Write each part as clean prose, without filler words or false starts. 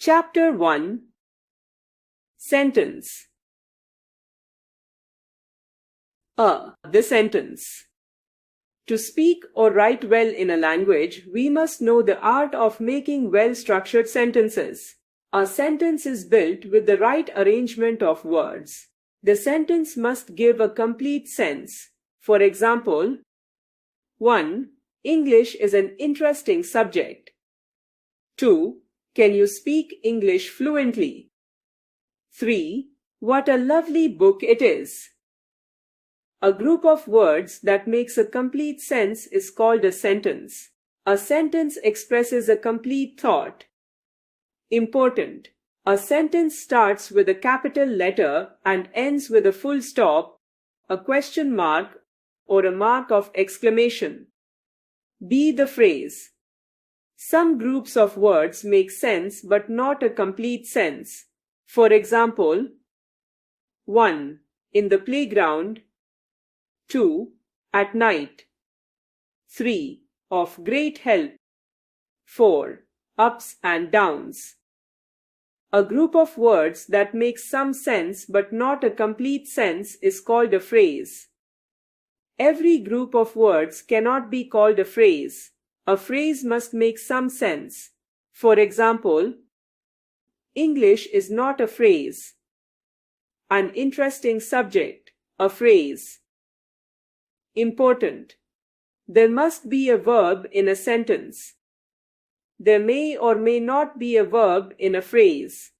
Chapter 1. Sentence. The sentence. To speak or write well in a language, we must know the art of making well-structured sentences. A sentence is built with the right arrangement of words. The sentence must give a complete sense. For example, 1. English is an interesting subject. 2. Can you speak English fluently? 3. What a lovely book it is. A group of words that makes a complete sense is called a sentence. A sentence expresses a complete thought. Important. A sentence starts with a capital letter and ends with a full stop, a question mark, or a mark of exclamation. B. The phrase. Some groups of words make sense but not a complete sense. For example, 1. In the playground. 2. At night. 3. Of great help. 4. Ups and downs. A group of words that makes some sense but not a complete sense is called a phrase. Every group of words cannot be called a phrase. A phrase must make some sense. For example, English is not a phrase. An interesting subject, a phrase. Important. There must be a verb in a sentence. There may or may not be a verb in a phrase.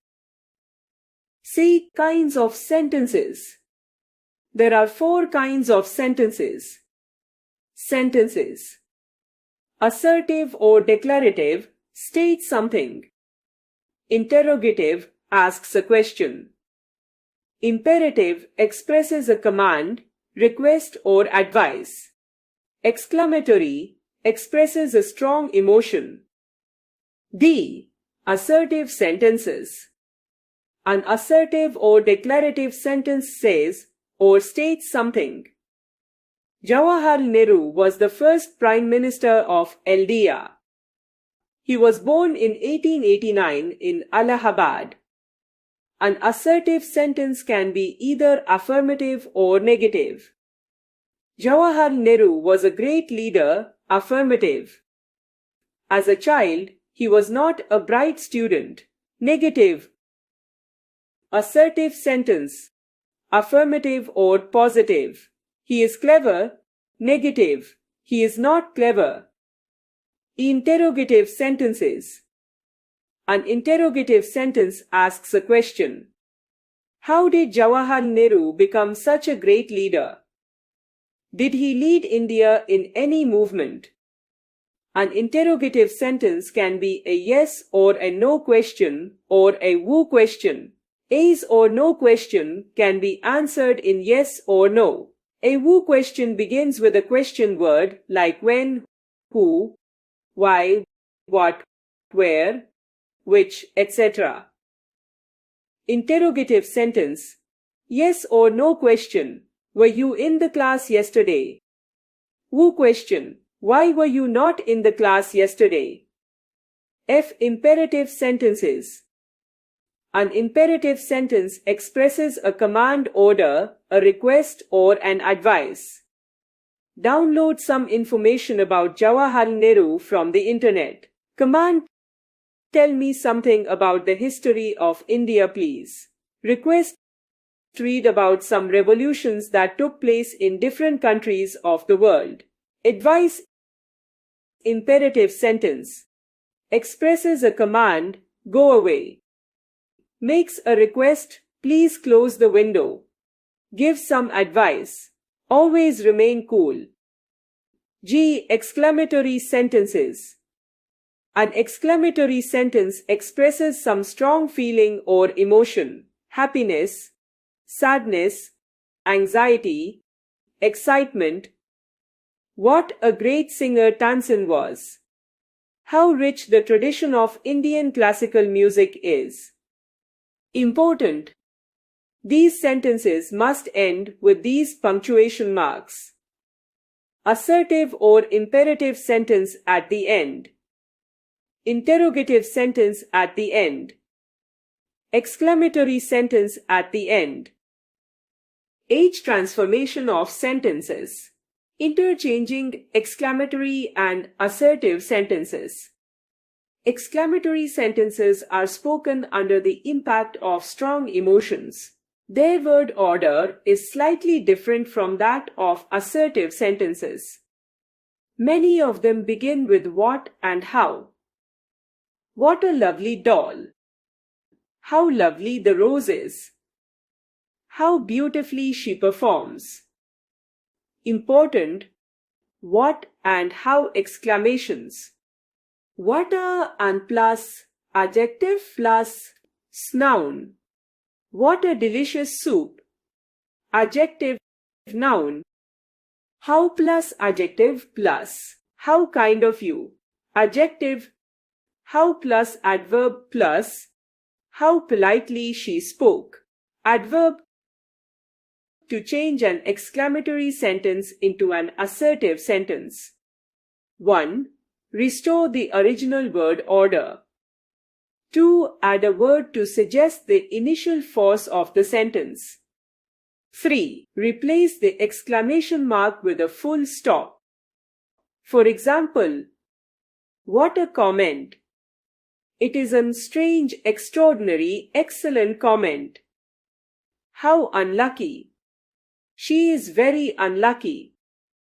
Say kinds of sentences. There are 4 kinds of sentences. Sentences. Assertive or declarative states something. Interrogative asks a question. Imperative expresses a command, request or advice. Exclamatory expresses a strong emotion. D. Assertive sentences. An assertive or declarative sentence says or states something. Jawaharlal Nehru was the first Prime Minister of India. He was born in 1889 in Allahabad. An assertive sentence can be either affirmative or negative. Jawaharlal Nehru was a great leader, affirmative. As a child, he was not a bright student, negative. Assertive sentence, affirmative or positive. He is clever, negative. He is not clever. Interrogative sentences. An interrogative sentence asks a question. How did Jawaharlal Nehru become such a great leader? Did he lead India in any movement? An interrogative sentence can be a yes or a no question or a who question. Yes or no question can be answered in yes or no. A who question begins with a question word like when, who, why, what, where, which, etc. Interrogative sentence. Yes or no question. Were you in the class yesterday? Who question. Why were you not in the class yesterday? F. Imperative sentences. An imperative sentence expresses a command order, a request, or an advice. Download some information about Jawaharlal Nehru from the internet. Command. Tell me something about the history of India, please. Request. Read about some revolutions that took place in different countries of the world. Advice. Imperative sentence. Expresses a command, go away. Makes a request, please close the window. Gives some advice, always remain cool. G. Exclamatory sentences. An exclamatory sentence expresses some strong feeling or emotion, happiness, sadness, anxiety, excitement. What a great singer Tansen was. How rich the tradition of Indian classical music is. Important. These sentences must end with these punctuation marks. Assertive or imperative sentence at the end. Interrogative sentence at the end. exclamatory sentence at the end. H. Transformation of sentences. Interchanging exclamatory and assertive sentences. Exclamatory sentences are spoken under the impact of strong emotions. Their word order is slightly different from that of assertive sentences. Many of them begin with what and how. What a lovely doll! How lovely the rose is! How beautifully she performs! Important what and how exclamations. What a and plus adjective plus noun. What a delicious soup. Adjective noun. How plus adjective plus. How kind of you. Adjective. How plus adverb plus. How politely she spoke. Adverb. To change an exclamatory sentence into an assertive sentence. 1. Restore the original word order. 2. Add a word to suggest the initial force of the sentence. 3. Replace the exclamation mark with a full stop. For example, what a comment! It is a strange, extraordinary, excellent comment. How unlucky! She is very unlucky.